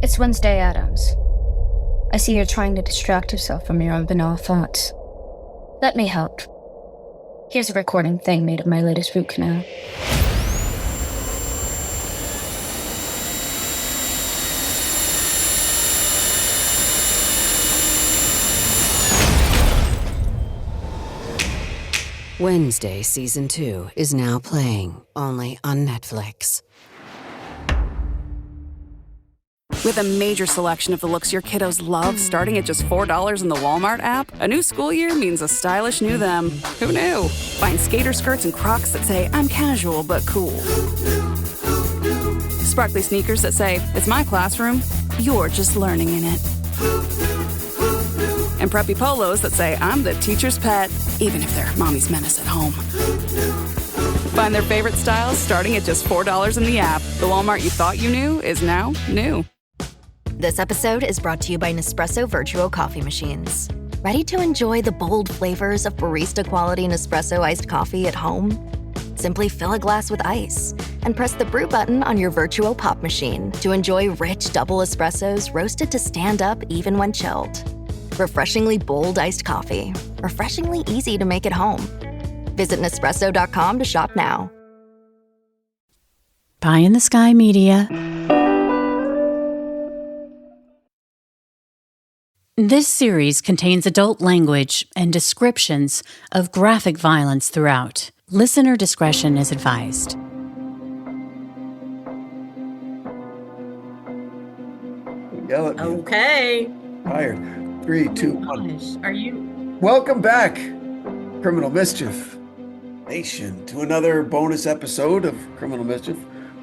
It's Wednesday Adams. I see you're trying to distract yourself from your own banal thoughts. Let me help. Here's a recording thing made of my latest root canal. Wednesday Season 2 is now playing, only on Netflix. With a major selection of the looks your kiddos love starting at just $4 in the Walmart app, a new school year means a stylish new them. Who knew? Find skater skirts and Crocs that say, I'm casual but cool. Sparkly sneakers that say, it's my classroom, you're just learning in it. And preppy polos that say, I'm the teacher's pet, even if they're mommy's menace at home. Find their favorite styles starting at just $4 in the app. The Walmart you thought you knew is now new. This episode is brought to you by Nespresso Virtuo coffee machines. Ready to enjoy the bold flavors of barista-quality Nespresso iced coffee at home? Simply fill a glass with ice and press the brew button on your Virtuo pop machine to enjoy rich double espressos roasted to stand up even when chilled. Refreshingly bold iced coffee. Refreshingly easy to make at home. Visit Nespresso.com to shop now. Pie in the Sky Media. This series contains adult language and descriptions of graphic violence throughout. Listener discretion is advised. Yell at me. Okay. Tired. 3, 2, 1. Gosh, are you? Welcome back, Criminal Mischief Nation, to another bonus episode of Criminal Mischief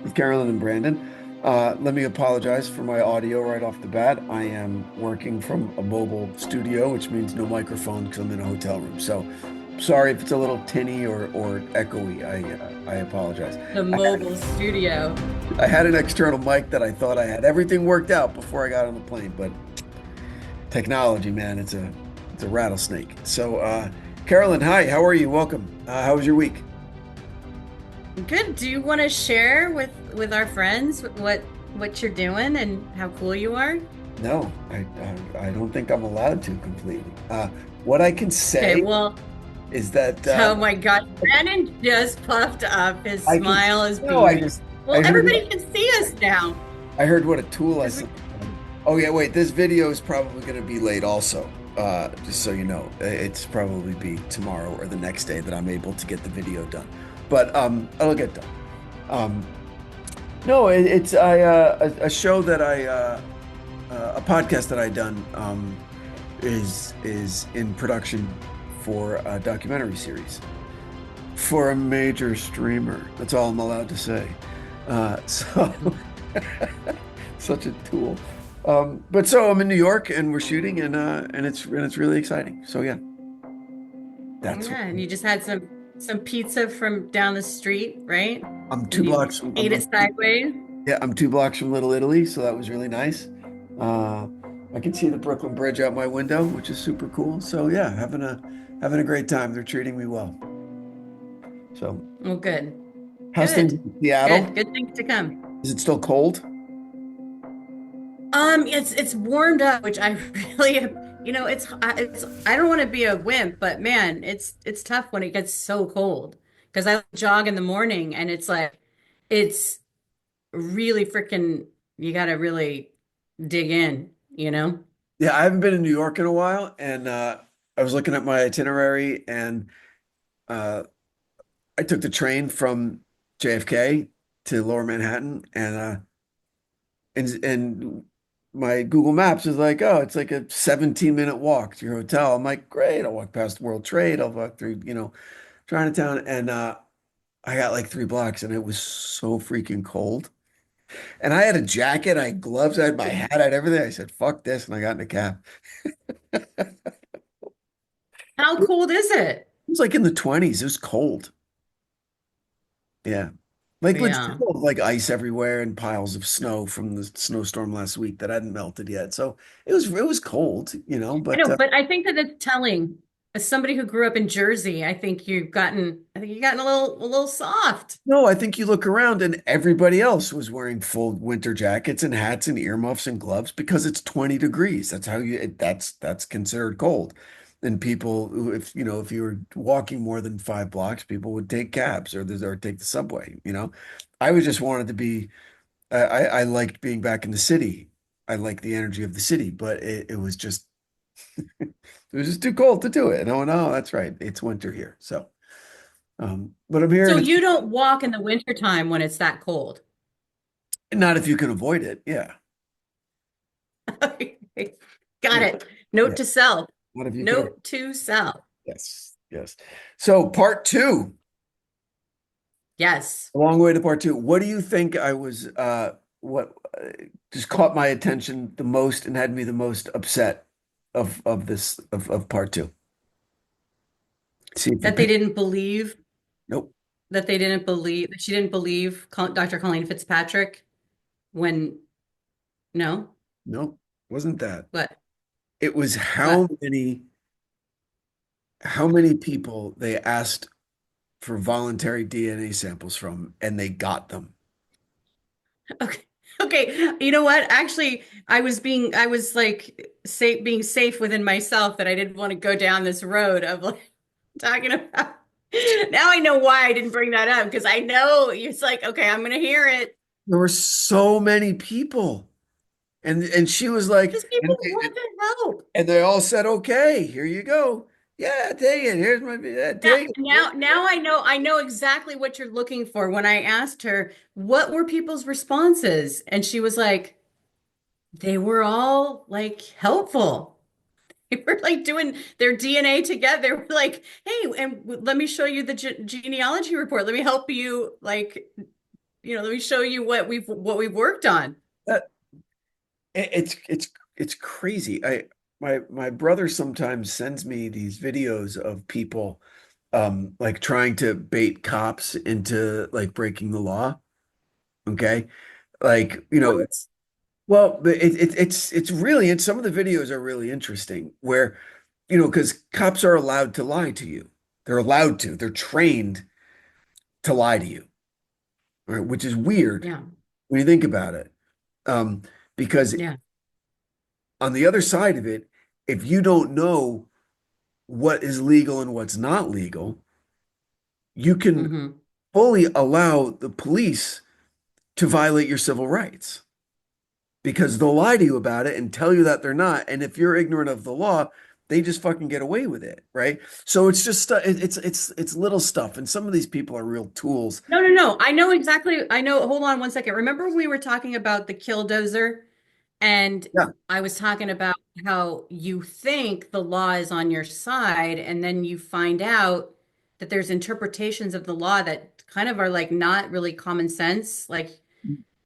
with Carolyn and Branden. Let me apologize for my audio right off the bat. I am working from a mobile studio, which means no microphone because I'm in a hotel room. So sorry if it's a little tinny or echoey. I apologize. The mobile studio. I had an external mic that I thought I had everything worked out before I got on the plane, but technology, man, it's a rattlesnake. So, Carolyn, hi, how are you? Welcome. How was your week? Good. Do you want to share with our friends what you're doing and how cool you are? No, I don't think I'm allowed to completely. What I can say Okay, well, is that oh my God, Brandon just puffed up. His smile is no, beaming. Well, everybody can see us now. I heard what a tool I said. Oh yeah, wait, this video is probably going to be late also. Just so you know, it's probably be tomorrow or the next day that I'm able to get the video done. But it'll get done. No, it's a show that a podcast that I done is in production for a documentary series for a major streamer. That's all I'm allowed to say. So such a tool. But so I'm in New York and we're shooting and it's really exciting. So yeah, And you just had some pizza from down the street, right? I'm 2 blocks from. Ate it sideways. Yeah, I'm 2 blocks from Little Italy, so that was really nice. I can see the Brooklyn Bridge out my window, which is super cool. So yeah, having a great time. They're treating me well. So. Well, good. How's things in Seattle? Good things to come. Is it still cold? It's warmed up, which I really, it's I don't want to be a wimp, but man, it's tough when it gets so cold because I jog in the morning and it's really freaking, you got to really dig in, Yeah, I haven't been in New York in a while, and I was looking at my itinerary, and I took the train from JFK to Lower Manhattan, and my Google Maps is like, oh, it's like a 17-minute walk to your hotel. I'm like, great, I'll walk past World Trade, I'll walk through, Chinatown, and I got like 3 blocks, and it was so freaking cold. And I had a jacket, I had gloves, I had my hat, I had everything. I said, fuck this, and I got in a cab. How cold is it? It was like in the 20s. It was cold. Yeah. Like legit cold, like ice everywhere and piles of snow from the snowstorm last week that hadn't melted yet. So it was cold, but I know, but I think that it's telling, as somebody who grew up in Jersey, I think you've gotten a little soft. No, I think you look around and everybody else was wearing full winter jackets and hats and earmuffs and gloves because it's 20 degrees. That's how that's considered cold. And people who, if you know, if you were walking more than 5 blocks, people would take cabs or take the subway. I was just wanted to be, I liked being back in the city. I like the energy of the city, but it was just, it was just too cold to do it. And I went, oh, that's right. It's winter here. So, but I'm here So and it's you don't walk in the wintertime when it's that cold. not if you can avoid it. Yeah. Got Yeah. it. Yeah. Note to self. Not if you can avoid. Note to self. Yes. Yes. So part two, Yes. a long way to part two. What do you think I was, what just caught my attention the most and had me the most upset of this, of part two? See if you That they pick. didn't believe, Nope. that she didn't believe Dr. Colleen Fitzpatrick when, no? Nope. Wasn't that. What? It was What? how many people they asked for voluntary DNA samples from, and they got them. Okay. Okay. You know what? Actually, I was like being safe within myself that I didn't want to go down this road of like talking about. Now I know why I didn't bring that up because I know it's like, okay, I'm gonna hear it There were so many people. And she was like, because people want to help. and they all said, okay, here you go. Yeah, take it. Here's my, yeah, take it. Now I know exactly what you're looking for. When I asked her, what were people's responses? And she was like, they were all like helpful. They were like doing their DNA together. They were like, hey, and let me show you the genealogy report. Let me help you, like, let me show you what we've worked on. That, it's crazy. My brother sometimes sends me these videos of people like trying to bait cops into like breaking the law. Okay. Like, What? well, it's really, and some of the videos are really interesting where, because cops are allowed to lie to you. They're allowed to. They're trained to lie to you, right? Which is weird Yeah, when you think about it. Um, because yeah. on the other side of it, if you don't know what is legal and what's not legal, you can Hmm. fully allow the police to violate your civil rights because they'll lie to you about it and tell you that they're not. And if you're ignorant of the law, they just fucking get away with it, right? So it's just it's little stuff, and some of these people are real tools. No, no, no. I know exactly. I know. Hold on one second. Remember we were talking about the killdozer, and Yeah, I was talking about how you think the law is on your side, and then you find out that there's interpretations of the law that kind of are like not really common sense. Like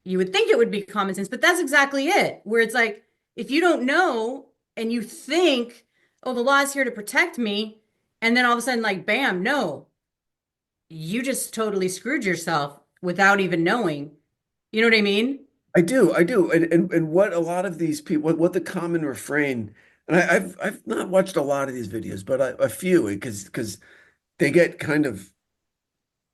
you would think it would be common sense, but that's exactly it. Where it's like, if you don't know and you think, oh, the law is here to protect me, and then all of a sudden, like, bam, no, you just totally screwed yourself without even knowing. You know what I mean? I do, and what a lot of these people, what the common refrain, and I've not watched a lot of these videos, but a few because they get kind of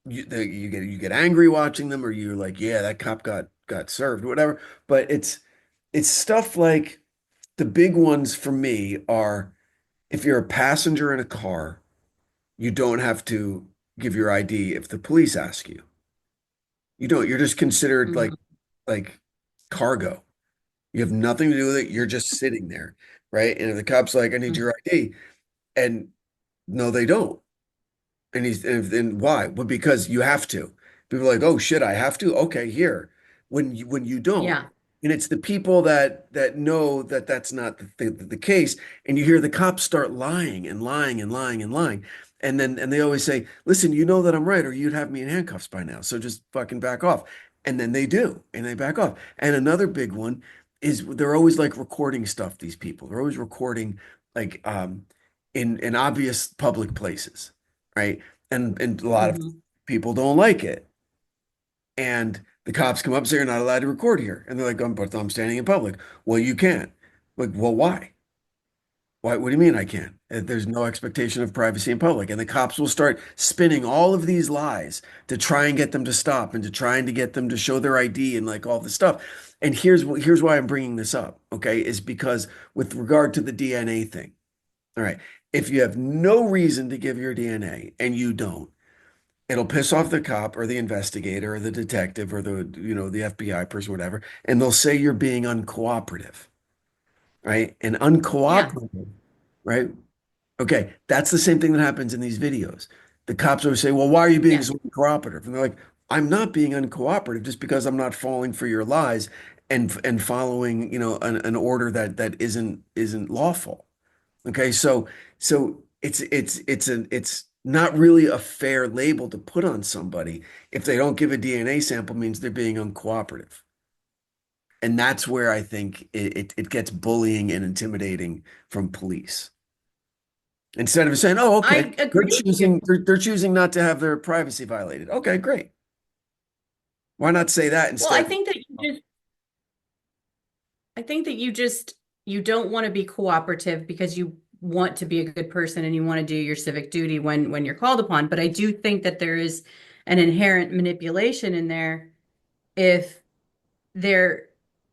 you get angry watching them, or you're like, yeah, that cop got served, whatever. But it's stuff like the big ones for me are if you're a passenger in a car, you don't have to give your ID if the police ask you. You don't. You're just considered Hmm. like cargo. You have nothing to do with it. You're just sitting there, right? And if the cop's like, I need your ID, and no, they don't. And why? Well, because you have to. People are like, oh shit, I have to. Okay, here. When you don't, Yeah. and it's the people that know that that's not the case, and you hear the cops start lying and lying and lying and lying, and they always say, listen, you know that I'm right, or you'd have me in handcuffs by now. So just fucking back off. And then they do, and they back off. And another big one is they're always like recording stuff. These people, they're always recording like in obvious public places, right? And a lot of Hmm. people don't like it. And the cops come up and say, you're not allowed to record here. And they're like, but I'm standing in public. Well, you can't. Like, well, why? Why, what do you mean I can't? There's no expectation of privacy in public. And the cops will start spinning all of these lies to try and get them to stop and to trying to get them to show their ID and like all this stuff. And here's why I'm bringing this up, okay, is because with regard to the DNA thing, all right, if you have no reason to give your DNA and you don't, it'll piss off the cop or the investigator or the detective or the FBI person, whatever, and they'll say you're being uncooperative, right? And Yeah. uncooperative, right? Okay, that's the same thing that happens in these videos. The cops always say, "Well, why are you being Yeah. so uncooperative?" And they're like, "I'm not being uncooperative just because I'm not falling for your lies and following, an order that isn't lawful." Okay, so it's not really a fair label to put on somebody if they don't give a DNA sample means they're being uncooperative. And that's where I think it gets bullying and intimidating from police. Instead of saying, "Oh, okay, I agree with you. they're choosing not to have their privacy violated." Okay, great. Why not say that Well, I instead? think that you just you don't want to be cooperative because you want to be a good person and you want to do your civic duty when you're called upon. But I do think that there is an inherent manipulation in there if they're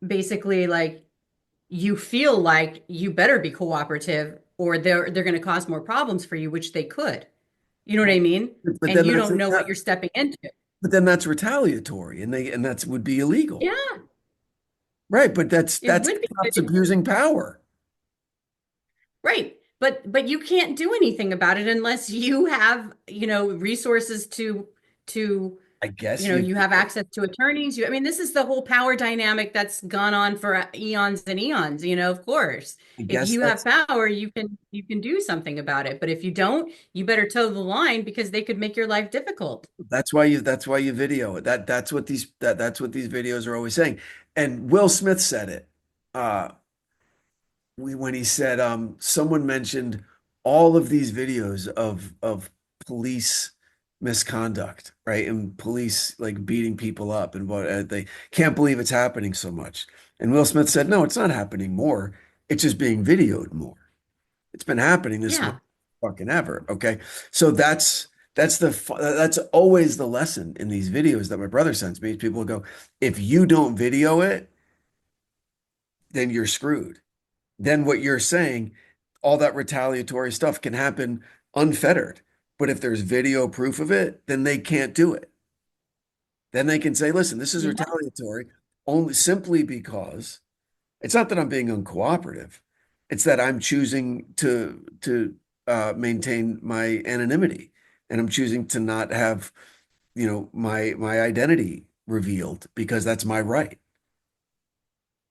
basically like you feel like you better be cooperative or they're going to cause more problems for you, which they could. You know what I mean? But And then you that's don't know what you're stepping into. but then that's retaliatory, and that's would be illegal, Yeah, right? But it that's would be cops good. abusing power. Right. But you can't do anything about it unless you have, resources to I guess you you have access to attorneys. I mean, this is the whole power dynamic that's gone on for eons and eons, of course. I If guess you have that's power, you can do something about it. But if you don't, you better toe the line because they could make your life difficult. that's why you video it. That's what these videos are always saying. And Will Smith said it. Uh when he said someone mentioned all of these videos of police misconduct, right? And police like beating people up and what they can't believe it's happening so much. And Will Smith said, "No, it's not happening more. It's just being videoed more. It's been happening this much Yeah. fucking ever." Okay. So that's always the lesson in these videos that my brother sends me. People go, "If you don't video it, then you're screwed." Then what you're saying, all that retaliatory stuff can happen unfettered. But if there's video proof of it, then they can't do it. Then they can say, "Listen, this is Yeah. retaliatory only simply because it's not that I'm being uncooperative. It's that I'm choosing to maintain my anonymity, and I'm choosing to not have, my identity revealed because that's my right.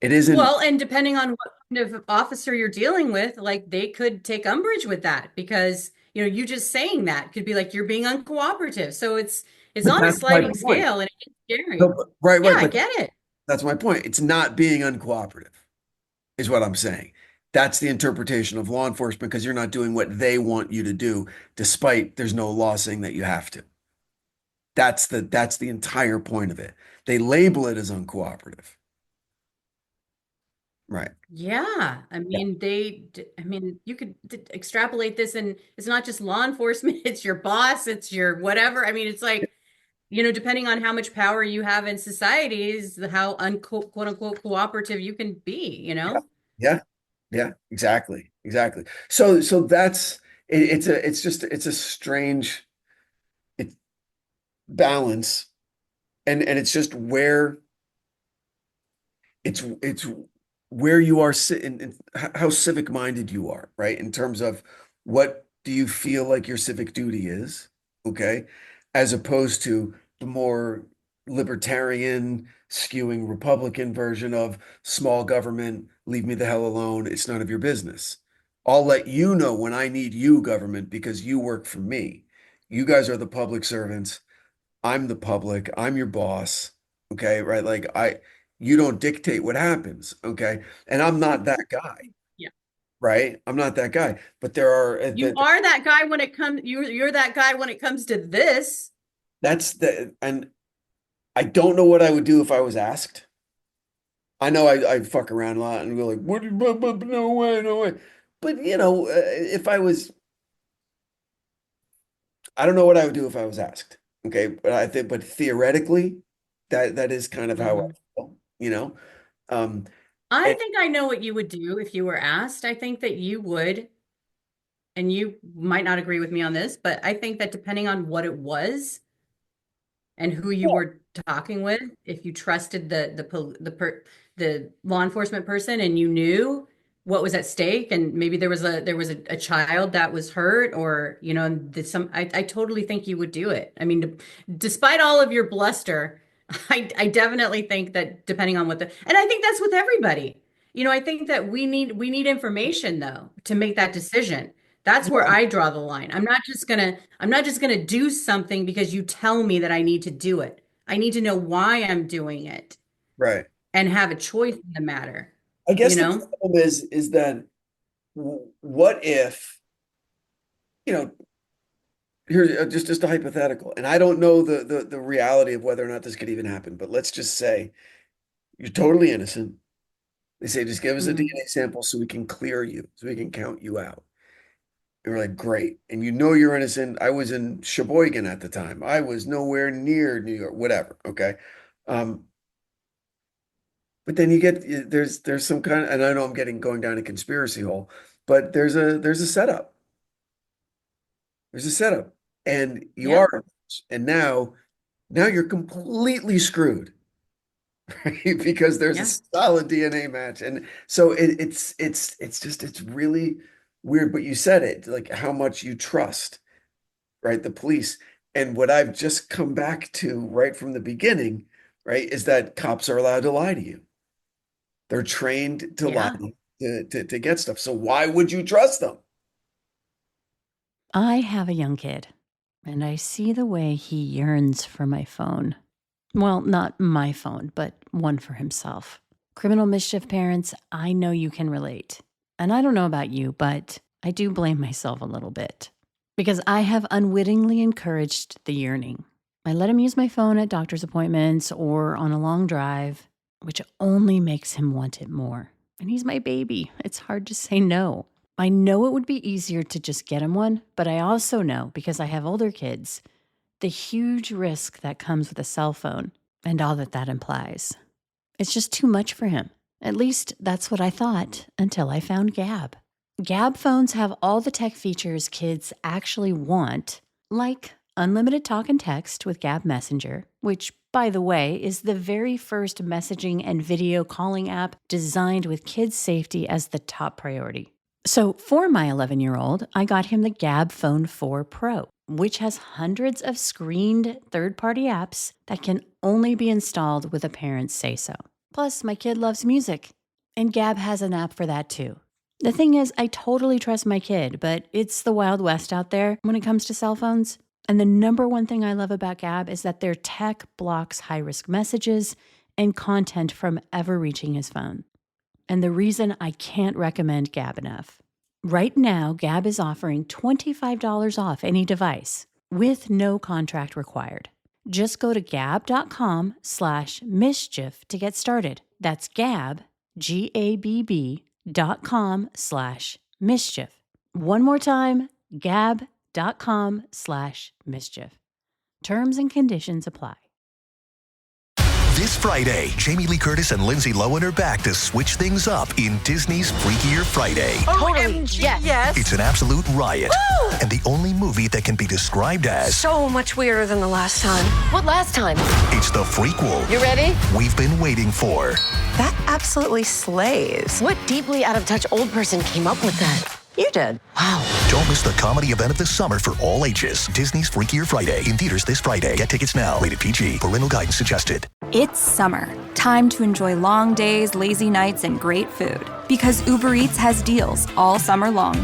It isn't Well, and depending on what kind of officer you're dealing with, like they could take umbrage with that because, you just saying that could be like you're being uncooperative. So it's but on a that's my sliding point. scale and it's scary. No, right, Yeah, right, I but get it. that's my point. It's not being uncooperative, is what I'm saying. That's the interpretation of law enforcement because you're not doing what they want you to do, despite there's no law saying that you have to. That's the entire point of it. They label it as uncooperative. Right. Yeah. I Yeah. mean, you could extrapolate this and it's not just law enforcement, it's your boss, it's your whatever. I mean, it's like, depending on how much power you have in society is how quote unquote cooperative you can be, Yeah. Yeah. Yeah. Exactly. Exactly. So that's it's a strange it, balance, and it's just where it's where you are and how civic minded you are, right? In terms of what do you feel like your civic duty is, okay? As opposed to the more libertarian, skewing Republican version of small government, leave me the hell alone, it's none of your business. I'll let you know when I need you, government, because you work for me. You guys are the public servants. I'm the public, I'm your boss. Okay, right? You don't dictate what happens. Okay. And I'm not that guy, Yeah. right? I'm not that guy. But there are, You are that guy when it comes you're that guy when it comes to this. and I don't know what I would do if I was asked. I know I fuck around a lot and go like, what, no way, no way. But if I don't know what I would do if I was asked. Okay, but theoretically, that is kind of how I Mhm. feel. Um, I and think I know what you would do if you were asked. I think that you would, and you might not agree with me on this, but I think that depending on what it was and who you were talking with, if you trusted the law enforcement person and you knew what was at stake, and maybe there was a child that was hurt, or and I totally think you would do it. I mean, despite all of your bluster, I definitely think that depending on and I think that's with everybody. I think that we need information though to make that decision. That's where I draw the line. I'm not just gonna do something because you tell me that I need to do it. I need to know why I'm doing it right. and have a choice in the matter, I you guess the know? problem is that what if, you know, here's just a hypothetical, and I don't know the reality of whether or not this could even happen, but let's just say you're totally innocent. They say just give us a Mhm. DNA sample so we can clear you, so we can count you out. And we're like, great. And you're innocent. I was in Sheboygan at the time. I was nowhere near New York, whatever. Okay. Um, but then you get there's some kind of, and I know I'm going down a conspiracy hole, but there's a setup. There's a setup. And you Yeah, are, and now you're completely screwed, right? Because there's a yeah, solid DNA match. And so it's really weird. But you said it, like how much you trust, right? The police. And what I've just come back to right from the beginning, right, is that cops are allowed to lie to you. They're trained to lie yeah. to get stuff. So why would you trust them? I have a young kid, and I see the way he yearns for my phone. Well, not my phone, but one for himself. Criminal mischief parents, I know you can relate. And I don't know about you, but I do blame myself a little bit because I have unwittingly encouraged the yearning. I let him use my phone at doctor's appointments or on a long drive, which only makes him want it more. And he's my baby. It's hard to say no. I know it would be easier to just get him one, but I also know, because I have older kids, the huge risk that comes with a cell phone and all that implies. It's just too much for him. At least that's what I thought until I found Gab. Gab phones have all the tech features kids actually want, like unlimited talk and text with Gab Messenger, which, by the way, is the very first messaging and video calling app designed with kids' safety as the top priority. So for my 11-year-old, I got him the Gab Phone 4 Pro, which has hundreds of screened third-party apps that can only be installed with a parent's say-so. Plus, my kid loves music, and Gab has an app for that too. The thing is, I totally trust my kid, but it's the Wild West out there when it comes to cell phones. And the number one thing I love about Gab is that their tech blocks high-risk messages and content from ever reaching his phone. And the reason I can't recommend Gab enough. Right now, Gab is offering $25 off any device with no contract required. Just go to gab.com/mischief to get started. That's Gab, GABB.com/mischief. One more time, gab.com/mischief. Terms and conditions apply. This Friday, Jamie Lee Curtis and Lindsay Lohan are back to switch things up in Disney's Freakier Friday. OMG, yes. It's an absolute riot. Woo! And the only movie that can be described as So much weirder than the last time. What last time? it's the frequel You ready? we've been waiting for. That absolutely slays. What deeply out-of-touch old person came up with that? You did. Wow. Don't miss the comedy event of the summer for all ages. Disney's Freakier Friday in theaters this Friday. Get tickets now. Rated PG. Parental guidance suggested. It's summer. Time to enjoy long days, lazy nights, and great food. Because Uber Eats has deals all summer long.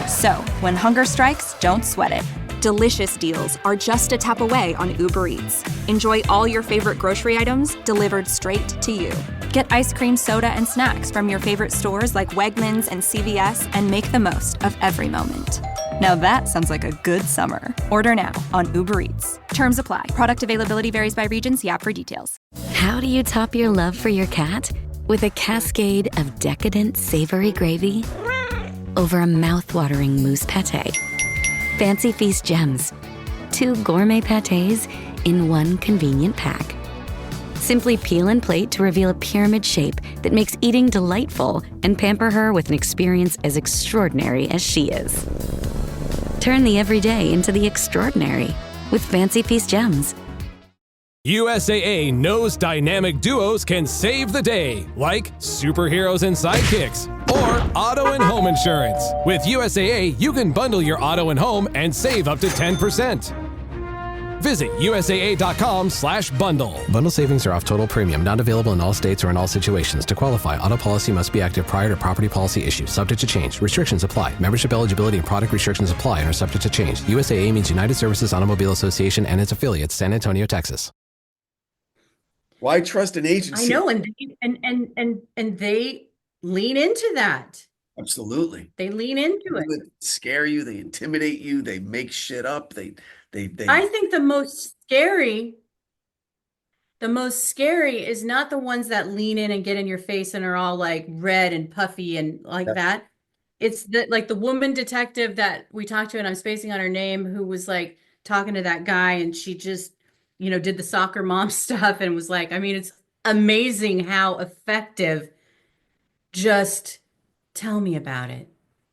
So, when hunger strikes, don't sweat it. Delicious deals are just a tap away on Uber Eats. Enjoy all your favorite grocery items delivered straight to you. Get ice cream, soda, and snacks from your favorite stores like Wegmans and CVS and make the most of every moment. Now that sounds like a good summer. Order now on Uber Eats. Terms apply. Product availability varies by region. See app for details. How do you top your love for your cat? With a cascade of decadent, savory gravy? over a mouth-watering mousse pâté. Fancy Feast gems, 2 gourmet pâtés in one convenient pack. Simply peel and plate to reveal a pyramid shape that makes eating delightful and pamper her with an experience as extraordinary as she is. Turn the everyday into the extraordinary with Fancy Feast gems. USAA knows dynamic duos can save the day, like superheroes and sidekicks, or auto and home insurance. With USAA, you can bundle your auto and home and save up to 10%. Visit USAA.com/bundle. Bundle savings are off total premium, not available in all states or in all situations. To qualify, auto policy must be active prior to property policy issue, subject to change. Restrictions apply. Membership eligibility and product restrictions apply and are subject to change. USAA means United Services Automobile Association and its affiliates, San Antonio, Texas. Why trust an agency? I know, and they lean into that. Absolutely. They lean into it. They scare you, they intimidate you, they make shit up. They I think the most scary is not the ones that lean in and get in your face and are all like red and puffy and like that. It's the woman detective that we talked to, and I'm spacing on her name, who was like talking to that guy, and she just, did the soccer mom stuff and was like, I mean, it's amazing how effective. Just tell me about it.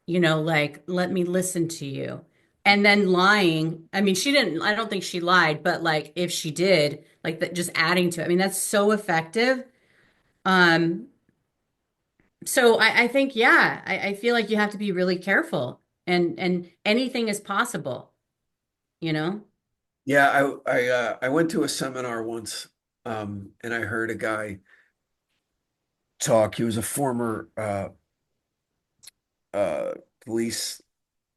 Like, let me listen to you. And then lying. I mean, I don't think she lied, but like if she did, like that, just adding to it. I mean, that's so effective. So I think, yeah, I feel like you have to be really careful, and anything is possible, Yeah, I went to a seminar once, and I heard a guy talk. He was a former police,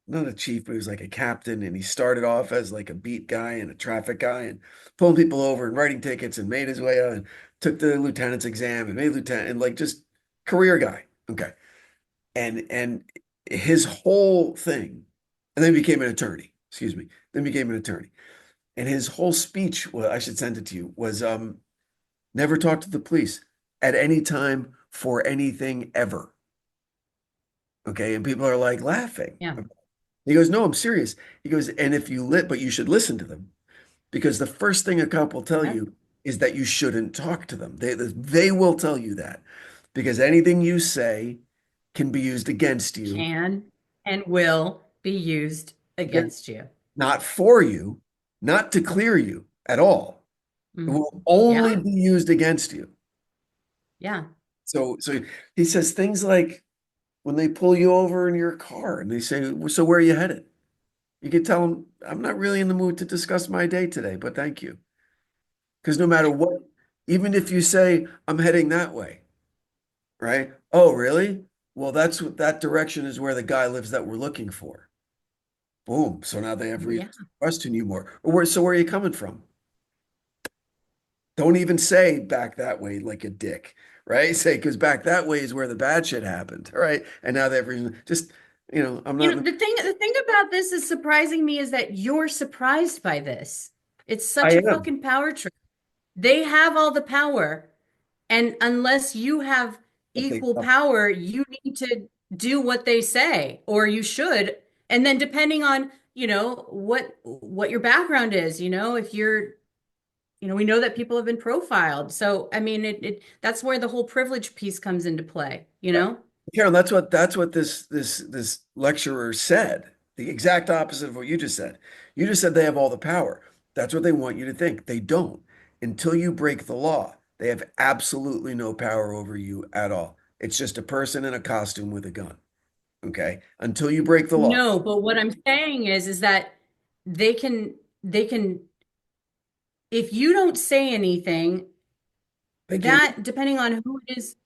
not a chief, but he was like a captain, and he started off as like a beat guy and a traffic guy and pulling people over and writing tickets, and made his way out and took the lieutenant's exam and made lieutenant, and like just career guy. Okay. And his whole thing, and then became an attorney, then became an attorney. And his whole speech, well, I should send it to you, was never talk to the police at any time for anything ever. Okay. And people are like laughing. Yeah. He goes, no, I'm serious. He goes, and if you but you should listen to them, because the first thing a cop will tell you is that you shouldn't talk to them. They will tell you that, because anything you say can be used against you. Can and will be used against you. Not for you, not to clear you at all. It will only be used against you. Yeah. So he says things like, when they pull you over in your car and they say, so where are you headed? You can tell them, I'm not really in the mood to discuss my day today, but thank you. Because no matter what, even if you say, I'm heading that way, right? Oh, really? Well, that direction is where the guy lives that we're looking for. Boom. So now they have reason to question you more. Or so where are you coming from? Don't even say back that way like a dick, right? Say, because back that way is where the bad shit happened, all right? And now they have reason, just, I'm not. The thing about this is surprising me is that you're surprised by this. It's such a fucking power trip. They have all the power, and unless you have equal power, you need to do what they say, or you should. And then depending on, what your background is, if you're, we know that people have been profiled. So, I mean, that's where the whole privilege piece comes into play, Carol, that's what this lecturer said. The exact opposite of what you just said. You just said they have all the power. That's what they want you to think. They don't. Until you break the law, they have absolutely no power over you at all. It's just a person in a costume with a gun. Okay? Until you break the law. No, but what I'm saying is that they can, if you don't say anything, that depending on who it is,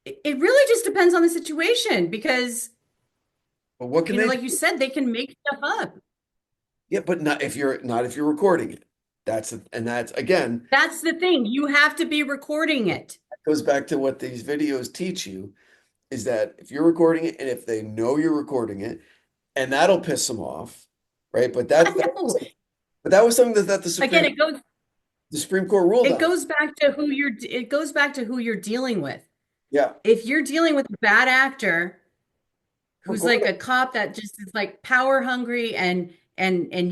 it really just depends on the situation, because what can they, like you said, they can make stuff up. Yeah, but not if you're recording it. That's again. That's the thing. You have to be recording it. That goes back to what these videos teach you, is that if you're recording it, and if they know you're recording it, and that'll piss them off, right? But that was something that the Supreme Court ruled. It goes back to who you're dealing with. Yeah. If you're dealing with a bad actor who's like a cop that just is like power hungry and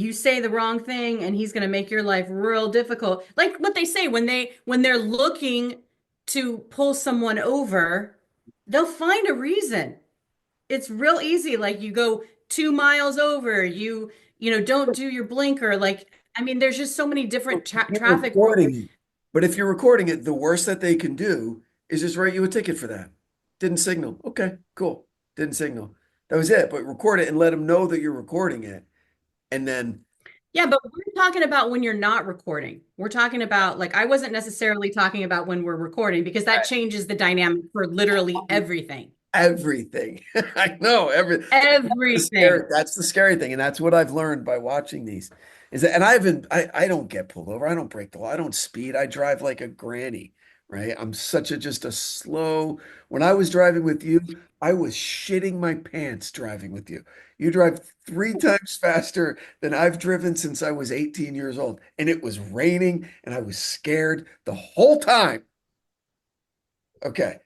you say the wrong thing and he's going to make your life real difficult. Like what they say when they're looking to pull someone over, they'll find a reason. It's real easy. Like you go 2 miles over, don't do your blinker. Like, I mean, there's just so many different You're traffic rules. recording it. But if you're recording it, the worst that they can do is just write you a ticket for that. Didn't signal. Okay, cool. Didn't signal. That was it. But record it and let them know that you're recording it. And then, Yeah, but we're talking about when you're not recording. We're talking about like I wasn't necessarily talking about when we're recording because that changes the dynamic for literally everything. everything. I know Everything. that's the scary thing, and that's what I've learned by watching these. Is that, and I don't get pulled over. I don't break the law. I don't speed. I drive like a granny, right? I'm just a slow. When I was driving with you, I was shitting my pants driving with you. You drive 3 times faster than I've driven since I was 18 years old, and it was raining, and I was scared the whole time. Okay.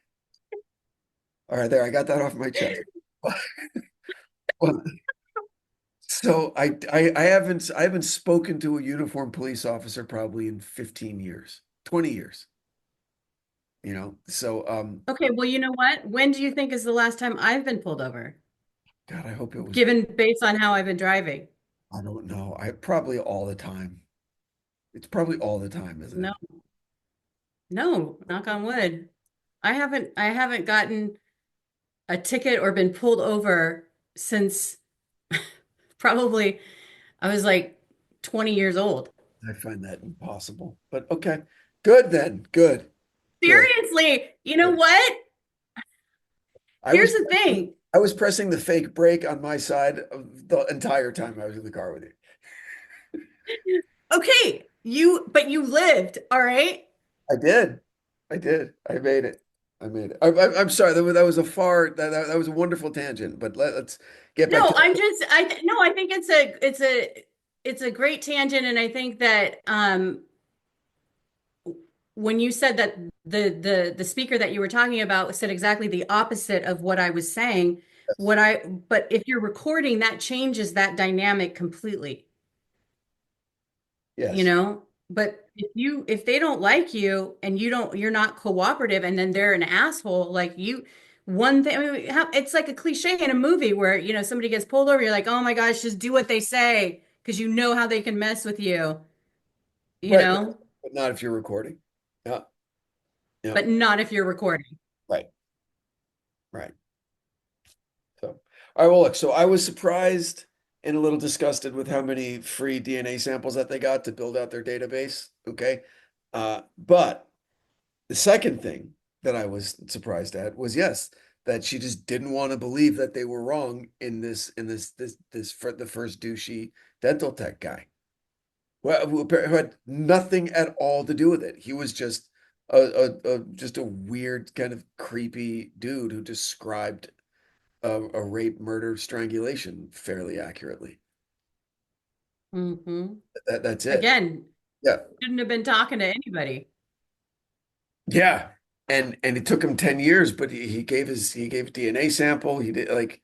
All right, there, I got that off my chest. Well, so I haven't spoken to a uniformed police officer probably in 15 years, 20 years. So Okay, well, you know what? When do you think is the last time I've been pulled over? God, I hope it was. Given based on how I've been driving. I don't know. I probably all the time. It's probably all the time, isn't No, it? no, knock on wood. I haven't gotten a ticket or been pulled over since probably I was like 20 years old. I find that impossible. But okay. Good then. Good. Good. Seriously, you know Good. what? I Here's was the thing. I was pressing the fake brake on my side of the entire time I was in the car with you. Okay, but you lived, all right? I did. I did. I made it. I made it. I'm sorry. That was a wonderful tangent. But let's get back No, to I'm just no, I think it's a great tangent and I think that when you said that the speaker that you were talking about said exactly the opposite of what I was saying, but if you're recording, that changes that dynamic completely, you yes. know? But if they don't like you and you're not cooperative and then they're an asshole, like one thing, I mean, it's like a cliche in a movie where, somebody gets pulled over, you're like, oh my gosh, just do what they say because you know how they can mess with you, you Right. know? But not if you're recording. Yeah. Yeah. But not if you're recording. Right. Right. So, all right. Well, look, so I was surprised and a little disgusted with how many free DNA samples that they got to build out their database. Okay. But the second thing that I was surprised at was, yes, that she just didn't want to believe that they were wrong in this for the first douchey dental tech guy. Well, who had nothing at all to do with it. He was just just a weird kind of creepy dude who described a rape, murder, strangulation fairly accurately. Mm-hmm. That's it. Again, Yeah. shouldn't have been talking to anybody. Yeah. And it took him 10 years, but he gave DNA sample. He did, like,